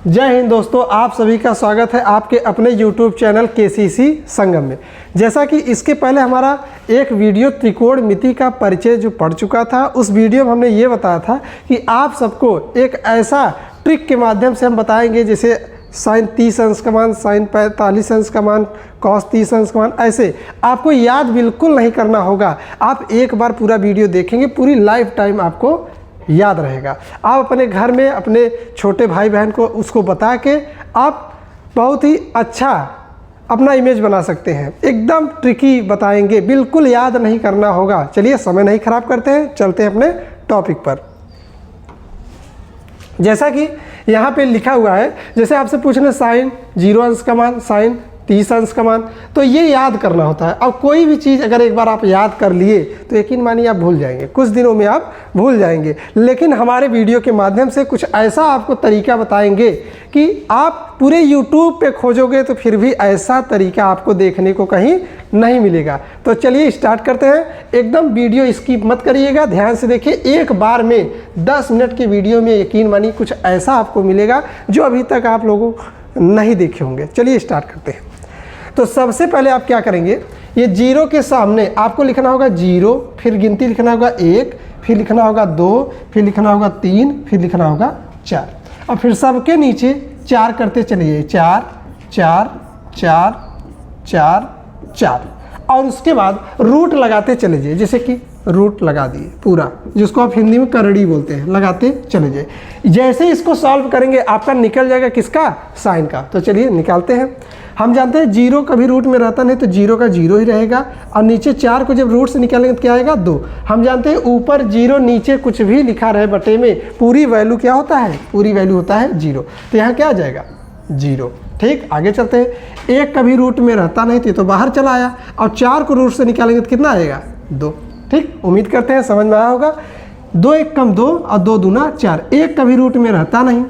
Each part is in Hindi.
जय हिंद दोस्तों, आप सभी का स्वागत है आपके अपने YouTube चैनल KCC संगम में। जैसा कि इसके पहले हमारा एक वीडियो त्रिकोणमिति का परिचय जो पढ़ चुका था, उस वीडियो में हमने ये बताया था कि आप सबको एक ऐसा ट्रिक के माध्यम से हम बताएंगे जैसे साइन 30 अंश का मान, साइन 45 अंश का मान, कॉस 30 अंश का मान। ऐसे आपको याद बिल्कुल नहीं करना होगा। आप एक बार पूरा वीडियो देखेंगे, पूरी लाइफ टाइम आपको याद रहेगा। आप अपने घर में अपने छोटे भाई बहन को उसको बता के आप बहुत ही अच्छा अपना इमेज बना सकते हैं। एकदम ट्रिकी बताएंगे, बिल्कुल याद नहीं करना होगा। चलिए समय नहीं खराब करते हैं, चलते हैं अपने टॉपिक पर। जैसा कि यहाँ पे लिखा हुआ है, जैसे आपसे पूछना साइन 0 अंश का मान, साइन 30 अंश का मान, तो ये याद करना होता है। अब कोई भी चीज़ अगर एक बार आप याद कर लिए तो यकीन मानिए आप भूल जाएंगे, कुछ दिनों में आप भूल जाएंगे। लेकिन हमारे वीडियो के माध्यम से कुछ ऐसा आपको तरीका बताएंगे कि आप पूरे YouTube पे खोजोगे तो फिर भी ऐसा तरीका आपको देखने को कहीं नहीं मिलेगा। तो चलिए स्टार्ट करते हैं। एकदम वीडियो स्किप मत करिएगा, ध्यान से देखिए। एक बार में 10 मिनट की वीडियो में यकीन मानिए कुछ ऐसा आपको मिलेगा जो अभी तक आप लोगों नहीं देखे होंगे। चलिए स्टार्ट करते हैं। तो सबसे पहले आप क्या करेंगे, ये 0 के सामने आपको लिखना होगा 0, फिर गिनती लिखना होगा 1, फिर लिखना होगा 2, फिर लिखना होगा 3, फिर लिखना होगा 4, और फिर सबके नीचे 4 करते चलिए। 4 4 4 4 4, और उसके बाद रूट लगाते चले जाइए। जैसे कि रूट लगा दिए पूरा, जिसको आप हिंदी में करड़ी बोलते हैं, लगाते चले जाइए। जैसे इसको सॉल्व करेंगे आपका निकल जाएगा किसका, साइन का। तो चलिए निकालते हैं। हम जानते हैं 0 कभी रूट में रहता नहीं, तो 0 का 0 ही रहेगा, और नीचे 4 को जब रूट से निकालेंगे तो क्या आएगा 2। हम जानते हैं ऊपर 0 नीचे कुछ भी लिखा रहे बटे में, पूरी वैल्यू क्या होता है, पूरी वैल्यू होता है 0। तो यहाँ क्या आ जाएगा 0। ठीक, आगे चलते हैं। 1 कभी रूट में रहता नहीं तो बाहर चला आया, और 4 को रूट से निकालेंगे तो कितना आएगा 2। ठीक, उम्मीद करते हैं समझ में आया होगा। 2 1 कम 2 और 2 दूना 4। 1 कभी रूट में रहता नहीं,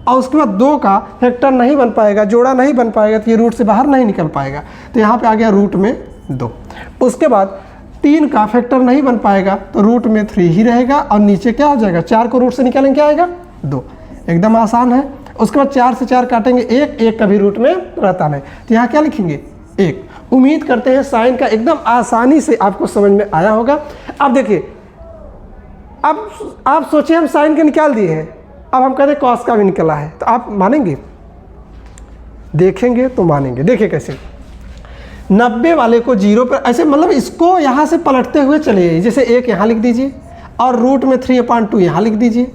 और उसके बाद 2 का फैक्टर नहीं बन पाएगा, जोड़ा नहीं बन पाएगा, तो ये रूट से बाहर नहीं निकल पाएगा। तो यहाँ पे आ गया रूट में 2। उसके बाद 3 का फैक्टर नहीं बन पाएगा, तो रूट में 3 ही रहेगा, और नीचे क्या हो जाएगा, 4 को रूट से निकालेंगे क्या आएगा 2। एकदम आसान है। उसके बाद 4 से 4 काटेंगे 1, 1 कभी रूट में रहता नहीं, तो यहाँ क्या लिखेंगे 1। उम्मीद करते हैं साइन का एकदम आसानी से आपको समझ में आया होगा। अब देखिए, अब आप सोचिए हम साइन के निकाल दिए हैं, अब हम कहते हैं कॉस का भी निकला है, तो आप मानेंगे, देखेंगे तो मानेंगे। देखिए कैसे 90 वाले को 0 पर ऐसे, मतलब इसको यहाँ से पलटते हुए चलिए। जैसे 1 यहाँ लिख दीजिए, और रूट में 3/2 यहाँ लिख दीजिए,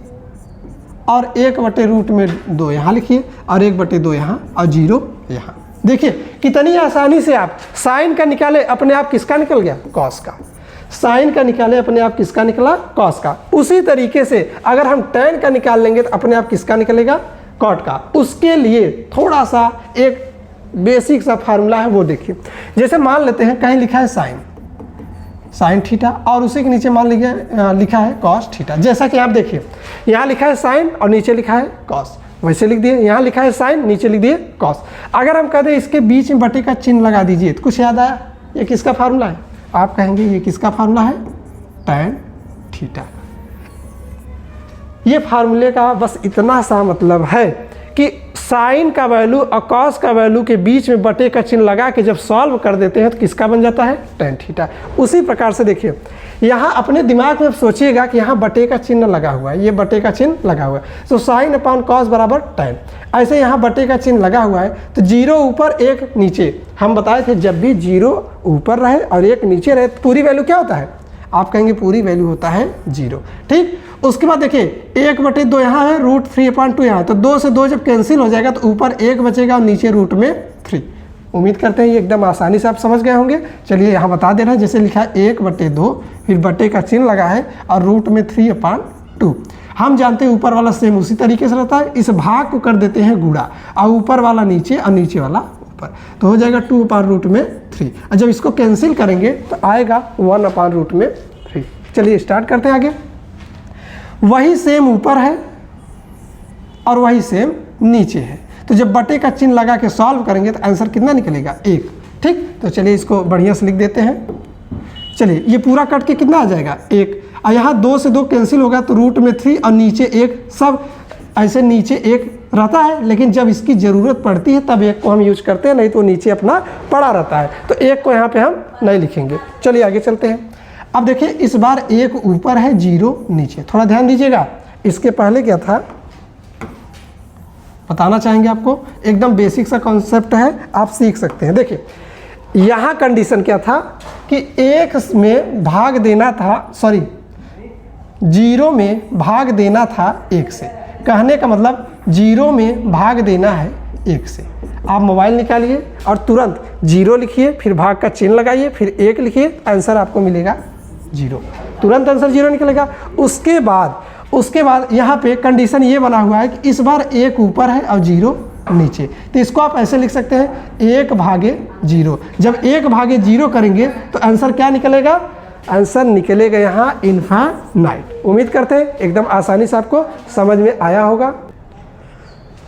और 1/√2 यहाँ लिखिए, और 1/2 यहाँ, और 0 यहाँ। देखिए कितनी आसानी से आप साइन का निकाले, अपने आप किसका निकल गया, कॉस का। साइन का निकाले, अपने आप किसका निकला, कॉस का। उसी तरीके से अगर हम टैन का निकाल लेंगे तो अपने आप किसका निकलेगा, कॉट का। उसके लिए थोड़ा सा एक बेसिक सा फार्मूला है, वो देखिए। जैसे मान लेते हैं कहीं लिखा है साइन थीटा, और उसी के नीचे मान लिखा है कॉस थीटा। जैसा कि आप देखिए, यहाँ लिखा है साइन और नीचे लिखा है कॉस, वैसे लिख दिए। यहाँ लिखा है साइन, नीचे लिख दिए कॉस। अगर हम कहते हैं इसके बीच में बटे का चिन्ह लगा दीजिए, तो कुछ याद आया, ये किसका फार्मूला है, आप कहेंगे ये किसका फार्मूला है, टैन थीटा। ये फार्मूले का बस इतना सा मतलब है कि साइन का वैल्यू और कॉस का वैल्यू के बीच में बटे का चिन्ह लगा के जब सॉल्व कर देते हैं तो किसका बन जाता है, टैन थीटा। उसी प्रकार से देखिए, यहाँ अपने दिमाग में सोचिएगा कि यहाँ बटे का चिन्ह लगा हुआ है, ये बटे का चिन्ह लगा हुआ है, तो साइन अपॉन कॉस बराबर टैन। ऐसे यहाँ बटे का चिन्ह लगा हुआ है, तो 0 ऊपर 1 नीचे। हम बताए थे जब भी 0 ऊपर रहे और 1 नीचे रहे तो पूरी वैल्यू क्या होता है, आप कहेंगे पूरी वैल्यू होता है 0। ठीक, उसके बाद देखिए 1/2 यहाँ है, रूट 3/2 यहाँ है, तो 2 से 2 जब कैंसिल हो जाएगा तो ऊपर 1 बचेगा और नीचे रूट में 3। उम्मीद करते हैं ये एकदम आसानी से आप समझ गए होंगे। चलिए यहाँ बता दे रहे हैं, जैसे लिखा है 1/2, फिर बटे का चिन्ह लगा है, और रूट में 3/2। हम जानते हैं ऊपर वाला सेम उसी तरीके से रहता है, इस भाग को कर देते हैं गुणा, और ऊपर वाला नीचे और नीचे वाला ऊपर, तो हो जाएगा 2/√3। और जब इसको कैंसिल करेंगे तो आएगा 1/√3। चलिए स्टार्ट करते हैं आगे। वही सेम ऊपर है और वही सेम नीचे है, तो जब बटे का चिन्ह लगा के सॉल्व करेंगे तो आंसर कितना निकलेगा, 1। ठीक, तो चलिए इसको बढ़िया से लिख देते हैं। चलिए ये पूरा कट के कितना आ जाएगा, 1, और यहाँ 2 से 2 कैंसिल होगा तो रूट में 3 और नीचे 1, सब ऐसे नीचे 1 रहता है, लेकिन जब इसकी ज़रूरत पड़ती है तब एक को हम यूज करते हैं, नहीं तो नीचे अपना पड़ा रहता है। तो एक को यहाँ पे हम नहीं लिखेंगे। चलिए आगे चलते हैं। अब देखिए इस बार एक ऊपर है, 0 नीचे। थोड़ा ध्यान दीजिएगा, इसके पहले क्या था बताना चाहेंगे आपको, एकदम बेसिक सा कॉन्सेप्ट है, आप सीख सकते हैं। देखिए यहाँ कंडीशन क्या था कि 1 में भाग देना था, 0 में भाग देना था 1 से। कहने का मतलब 0 में भाग देना है 1 से। आप मोबाइल निकालिए और तुरंत 0 लिखिए, फिर भाग का चिन्ह लगाइए, फिर 1 लिखिए, आंसर आपको मिलेगा 0। तुरंत आंसर 0 निकलेगा। उसके बाद यहाँ पे कंडीशन ये बना हुआ है कि इस बार 1 ऊपर है और 0 नीचे। तो इसको आप ऐसे लिख सकते हैं 1/0। जब 1/0 करेंगे तो आंसर क्या निकलेगा? आंसर निकलेगा यहाँ इनफाइनाइट। उम्मीद करते हैं एकदम आसानी से आपको समझ में आया होगा।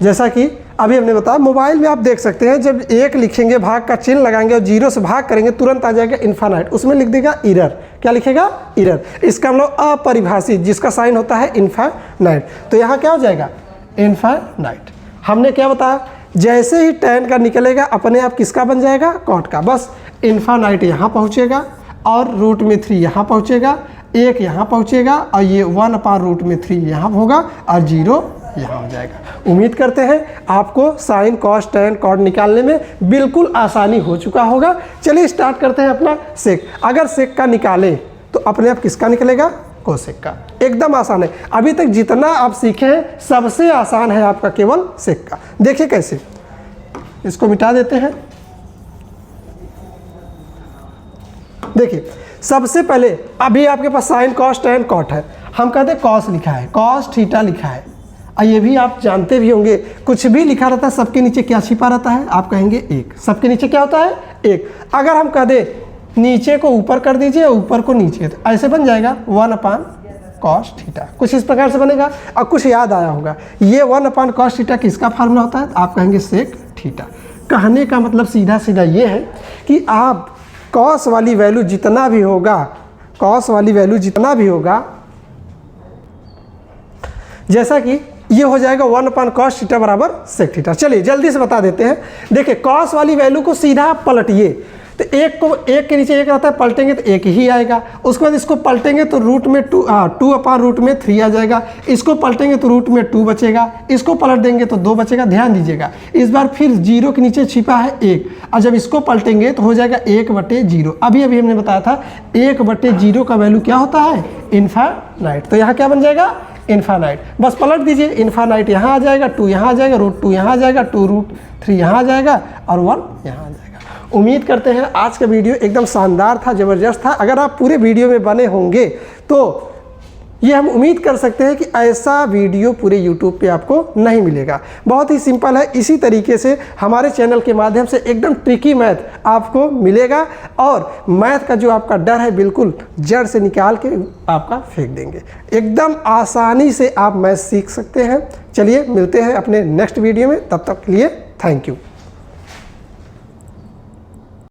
जैसा कि अभी हमने बताया, मोबाइल में आप देख सकते हैं जब 1 लिखेंगे, भाग का चिन्ह लगाएंगे और 0 से भाग करेंगे, तुरंत आ जाएगा इनफाइनाइट। उसमें लिख देगा इरर। क्या लिखेगा? इरर। इसका मतलब अपरिभाषित, जिसका साइन होता है इनफाइनाइट। तो यहाँ क्या हो जाएगा? इनफाइनाइट। हमने क्या बताया, जैसे ही tan का निकलेगा अपने आप किसका बन जाएगा? cot का। बस इनफाइनाइट यहाँ पहुँचेगा और √3 यहाँ पहुँचेगा, 1 यहाँ पहुँचेगा और ये 1/√3 यहाँ होगा और 0 यहाँ हो जाएगा। उम्मीद करते हैं आपको साइन, कॉस, टैन, कॉट निकालने में बिल्कुल आसानी हो चुका होगा। चलिए स्टार्ट करते हैं अपना सेक। अगर सेक का निकालें तो अपने आप किसका निकलेगा? कोसेक का। एकदम आसान है। अभी तक जितना आप सीखे हैं सबसे आसान है आपका केवल सेक का। देखिए कैसे, इसको मिटा देते हैं। देखिए सबसे पहले अभी आपके पास साइन, कॉस, टैन, कॉट है। हम कहते हैं कॉस लिखा है, कॉस थीटा लिखा है। और ये भी आप जानते भी होंगे, कुछ भी लिखा रहता है सबके नीचे क्या छिपा रहता है? आप कहेंगे 1। सबके नीचे क्या होता है? 1। अगर हम कह दें नीचे को ऊपर कर दीजिए, ऊपर को नीचे, तो ऐसे बन जाएगा 1/cos थीटा। कुछ इस प्रकार से बनेगा। और कुछ याद आया होगा, ये 1/cos थीटा किसका फार्मूला होता है? आप कहेंगे सेक थीटा। कहने का मतलब सीधा सीधा ये है कि आप कॉस वाली वैल्यू जितना भी होगा, जैसा कि ये हो जाएगा 1/cos थीटा बराबर सेक थीटा। चलिए जल्दी से बता देते हैं। देखिए कॉस वाली वैल्यू को सीधा आप पलटिए, तो 1 के नीचे 1 रहता है, पलटेंगे तो 1 ही आएगा। उसके बाद इसको पलटेंगे तो 2/√3 आ जाएगा। इसको पलटेंगे तो √2 बचेगा। इसको पलट देंगे तो 2 बचेगा। ध्यान दीजिएगा, इस बार फिर 0 के नीचे छिपा है 1, और जब इसको पलटेंगे तो हो जाएगा 1/0। अभी हमने बताया था 1/0 का वैल्यू क्या होता है? इनफाइनाइट। तो यहाँ क्या बन जाएगा? इनफाइनाइट। बस पलट दीजिए, इनफाइनाइट यहाँ आ जाएगा, 2 यहाँ आ जाएगा, √2 यहाँ आ जाएगा, 2√3 यहाँ आ जाएगा और 1 यहाँ आ जाएगा। उम्मीद करते हैं आज का वीडियो एकदम शानदार था, ज़बरदस्त था। अगर आप पूरे वीडियो में बने होंगे तो ये हम उम्मीद कर सकते हैं कि ऐसा वीडियो पूरे YouTube पे आपको नहीं मिलेगा। बहुत ही सिंपल है। इसी तरीके से हमारे चैनल के माध्यम से एकदम ट्रिकी मैथ आपको मिलेगा और मैथ का जो आपका डर है बिल्कुल जड़ से निकाल के आपका फेंक देंगे। एकदम आसानी से आप मैथ सीख सकते हैं। चलिए मिलते हैं अपने नेक्स्ट वीडियो में, तब तक के लिए थैंक यू।